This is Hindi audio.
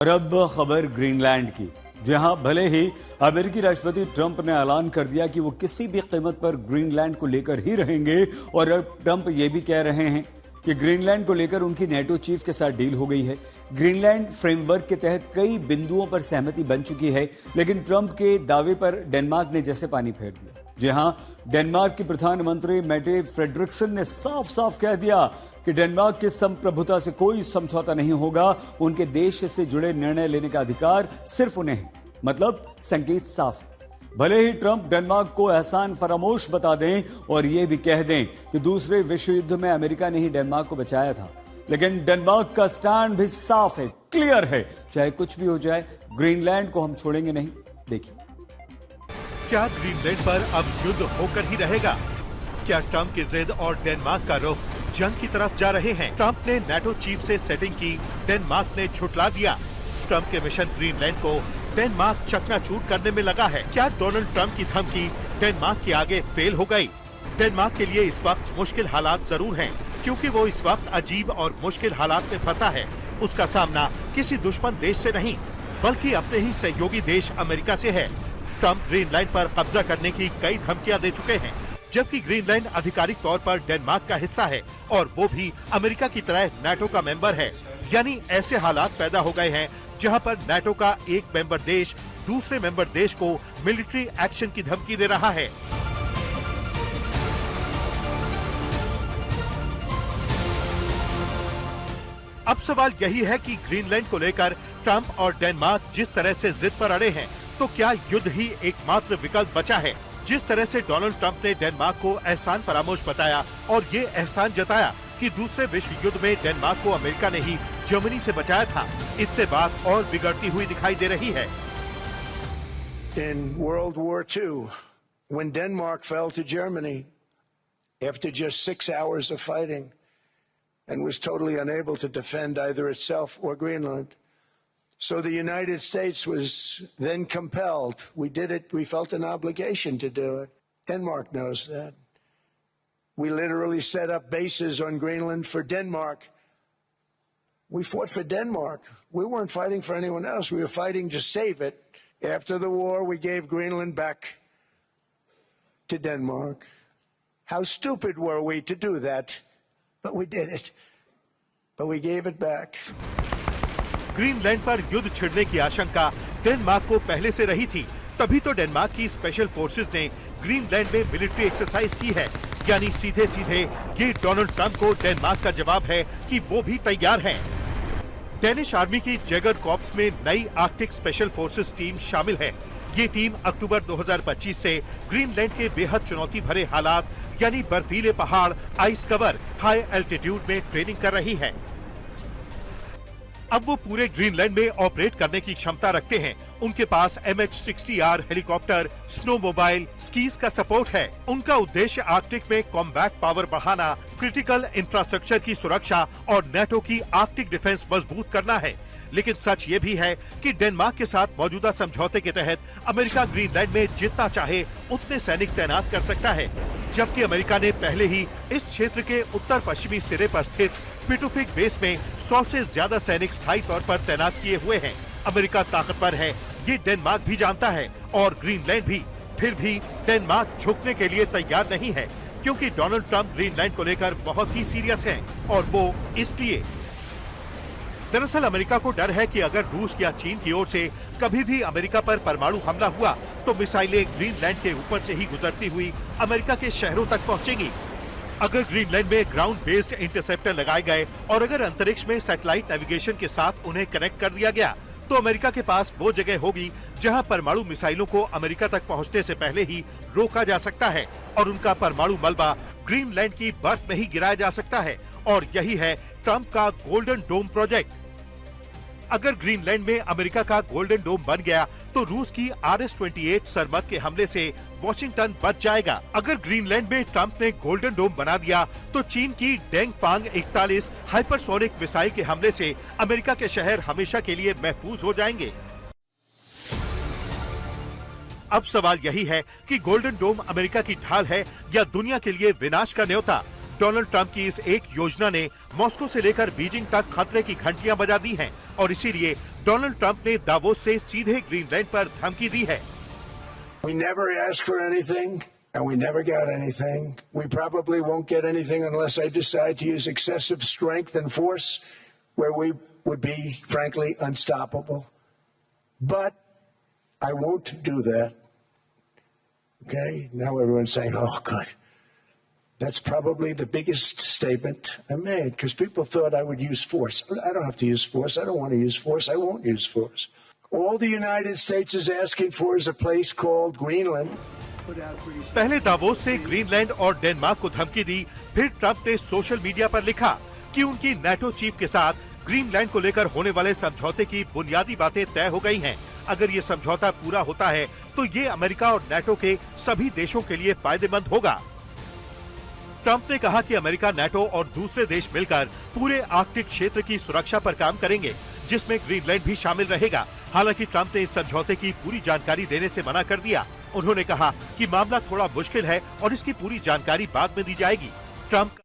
और अब खबर ग्रीनलैंड की, जहां भले ही अमेरिकी राष्ट्रपति ट्रंप ने ऐलान कर दिया कि वो किसी भी कीमत पर ग्रीनलैंड को लेकर ही रहेंगे, और अब ट्रंप ये भी कह रहे हैं कि ग्रीनलैंड को लेकर उनकी नेटो चीफ के साथ डील हो गई है। ग्रीनलैंड फ्रेमवर्क के तहत कई बिंदुओं पर सहमति बन चुकी है, लेकिन ट्रंप के दावे पर डेनमार्क ने जैसे पानी फेर दिया। जहां डेनमार्क की प्रधानमंत्री मेटे फ्रेडरिक्सन ने साफ साफ कह दिया कि डेनमार्क की संप्रभुता से कोई समझौता नहीं होगा, उनके देश से जुड़े निर्णय लेने का अधिकार सिर्फ उन्हें है। मतलब संकेत साफ है। भले ही ट्रंप डेनमार्क को एहसान फरामोश बता दें और यह भी कह दें कि दूसरे विश्व युद्ध में अमेरिका ने ही डेनमार्क को बचाया था, लेकिन डेनमार्क का स्टैंड भी साफ है, क्लियर है। चाहे कुछ भी हो जाए, ग्रीनलैंड को हम छोड़ेंगे नहीं। देखिए, क्या ग्रीनलैंड पर अब युद्ध होकर ही रहेगा? क्या ट्रंप की जिद और डेनमार्क का रुख जंग की तरफ जा रहे हैं? ट्रंप ने नेटो चीफ से सेटिंग की, डेनमार्क ने झुठला दिया। ट्रंप के मिशन ग्रीनलैंड को डेनमार्क चकनाचूर करने में लगा है। क्या डोनाल्ड ट्रंप की धमकी डेनमार्क के आगे फेल हो गई? डेनमार्क के लिए इस वक्त मुश्किल हालात जरूर हैं, क्योंकि वो इस वक्त अजीब और मुश्किल हालात में फंसा है। उसका सामना किसी दुश्मन देश से नहीं, बल्कि अपने ही सहयोगी देश अमेरिका से है। ट्रंप ग्रीनलैंड पर कब्जा करने की कई धमकियां दे चुके हैं, जबकि ग्रीनलैंड आधिकारिक तौर पर डेनमार्क का हिस्सा है और वो भी अमेरिका की तरह नाटो का मेंबर है। यानी ऐसे हालात पैदा हो गए हैं जहां पर नाटो का एक मेंबर देश दूसरे मेंबर देश को मिलिट्री एक्शन की धमकी दे रहा है। अब सवाल यही है कि ग्रीनलैंड को लेकर ट्रंप और डेनमार्क जिस तरह से जिद पर अड़े हैं, तो क्या युद्ध ही एकमात्र विकल्प बचा है? जिस तरह से डोनाल्ड ट्रंप ने डेनमार्क को एहसान फरामोश बताया और ये एहसान जताया कि दूसरे विश्व युद्ध में डेनमार्क को अमेरिका ने ही जर्मनी से बचाया था, इससे बात और बिगड़ती हुई दिखाई दे रही है। In World War II, when Denmark fell to Germany after just 6 hours of fighting and was totally unable to defend either itself or Greenland, so the United States was then compelled. We did it. We felt an obligation to do it. Denmark knows that. We literally set up bases on Greenland for Denmark. We fought for Denmark. We weren't fighting for anyone else. We were fighting to save it. After the war, we gave Greenland back to Denmark. How stupid were we to do that? But we did it. But we gave it back. Greenland पर युद्ध छिड़ने की आशंका डेनमार्क को पहले से रही थी, तभी तो डेनमार्क की स्पेशल फोर्सेस ने ग्रीनलैंड में मिलिट्री एक्सरसाइज की है। यानी सीधे सीधे ये डोनाल्ड ट्रंप को डेनमार्क का जवाब है कि वो भी तैयार हैं। डेनिश आर्मी की जैगर कॉर्प्स में नई आर्कटिक स्पेशल फोर्सेस टीम शामिल है। ये टीम अक्टूबर 2025 से ग्रीनलैंड के बेहद चुनौती भरे हालात यानी बर्फीले पहाड़, आइस कवर, हाई एल्टीट्यूड में ट्रेनिंग कर रही है। अब वो पूरे ग्रीनलैंड में ऑपरेट करने की क्षमता रखते हैं। उनके पास MH-60R helicopter, snow mobile, skis का सपोर्ट है। उनका उद्देश्य आर्कटिक में कॉम्बैट पावर बढ़ाना, क्रिटिकल इंफ्रास्ट्रक्चर की सुरक्षा और नेटो की आर्कटिक डिफेंस मजबूत करना है। लेकिन सच ये भी है कि डेनमार्क के साथ मौजूदा समझौते के तहत अमेरिका ग्रीनलैंड में जितना चाहे उतने सैनिक तैनात कर सकता है, जबकि अमेरिका ने पहले ही इस क्षेत्र के उत्तर पश्चिमी सिरे पर स्थित पिटुफिक बेस में 100 से ज्यादा सैनिक स्थायी तौर पर तैनात किए हुए हैं। अमेरिका ताकतवर है, ये डेनमार्क भी जानता है और ग्रीनलैंड भी। फिर भी डेनमार्क झुकने के लिए तैयार नहीं है, क्योंकि डोनाल्ड ट्रंप ग्रीनलैंड को लेकर बहुत ही सीरियस हैं, और वो इसलिए। दरअसल अमेरिका को डर है कि अगर रूस या चीन की ओर से कभी भी अमेरिका पर परमाणु हमला हुआ, तो मिसाइलें ग्रीनलैंड के ऊपर से ही गुजरती हुई अमेरिका के शहरों तक पहुंचेंगी। अगर ग्रीनलैंड में ग्राउंड बेस्ड इंटरसेप्टर लगाए गए और अगर अंतरिक्ष में सैटेलाइट नेविगेशन के साथ उन्हें कनेक्ट कर दिया गया, तो अमेरिका के पास वो जगह होगी जहां परमाणु मिसाइलों को अमेरिका तक पहुंचने से पहले ही रोका जा सकता है और उनका परमाणु मलबा ग्रीनलैंड की बर्फ में ही गिराया जा सकता है। और यही है ट्रंप का गोल्डन डोम प्रोजेक्ट। अगर ग्रीनलैंड में अमेरिका का गोल्डन डोम बन गया, तो रूस की RS-28 सरमद के हमले से वॉशिंगटन बच जाएगा। अगर ग्रीनलैंड में ट्रंप ने गोल्डन डोम बना दिया, तो चीन की डेंगफांग 41 हाइपरसोनिक मिसाइल के हमले से अमेरिका के शहर हमेशा के लिए महफूज हो जाएंगे। अब सवाल यही है कि गोल्डन डोम अमेरिका की ढाल है या दुनिया के लिए विनाश का न्योता। डोनाल्ड ट्रंप की इस एक योजना ने मॉस्को से लेकर बीजिंग तक खतरे की घंटियां बजा दी हैं और इसीलिए डोनाल्ड ट्रंप ने दावोस से सीधे ग्रीनलैंड पर धमकी दी है। We never asked for anything, and we never got anything. We probably won't get anything unless I decide to use excessive strength and force, where we would be, frankly, unstoppable. But I won't do that. Okay? Now everyone's saying, oh, good. That's probably the biggest statement I made, because people thought I would use force. I don't have to use force. I don't want to use force. I won't use force. All the United States is asking for is a place called Greenland. पहले दावोस से ग्रीनलैंड और डेनमार्क को धमकी दी, फिर ट्रंप ने सोशल मीडिया पर लिखा कि उनकी नाटो चीफ के साथ ग्रीनलैंड को लेकर होने वाले समझौते की बुनियादी बातें तय हो गई हैं। अगर ये समझौता पूरा होता है तो ये अमेरिका और नाटो के सभी देशों के लिए फायदेमंद होगा। ट्रंप ने कहा कि अमेरिका, नाटो और दूसरे देश मिलकर पूरे आर्कटिक क्षेत्र की सुरक्षा पर काम करेंगे, जिसमें ग्रीनलैंड भी शामिल रहेगा। हालांकि ट्रंप ने इस समझौते की पूरी जानकारी देने से मना कर दिया। उन्होंने कहा कि मामला थोड़ा मुश्किल है और इसकी पूरी जानकारी बाद में दी जाएगी। ट्रंप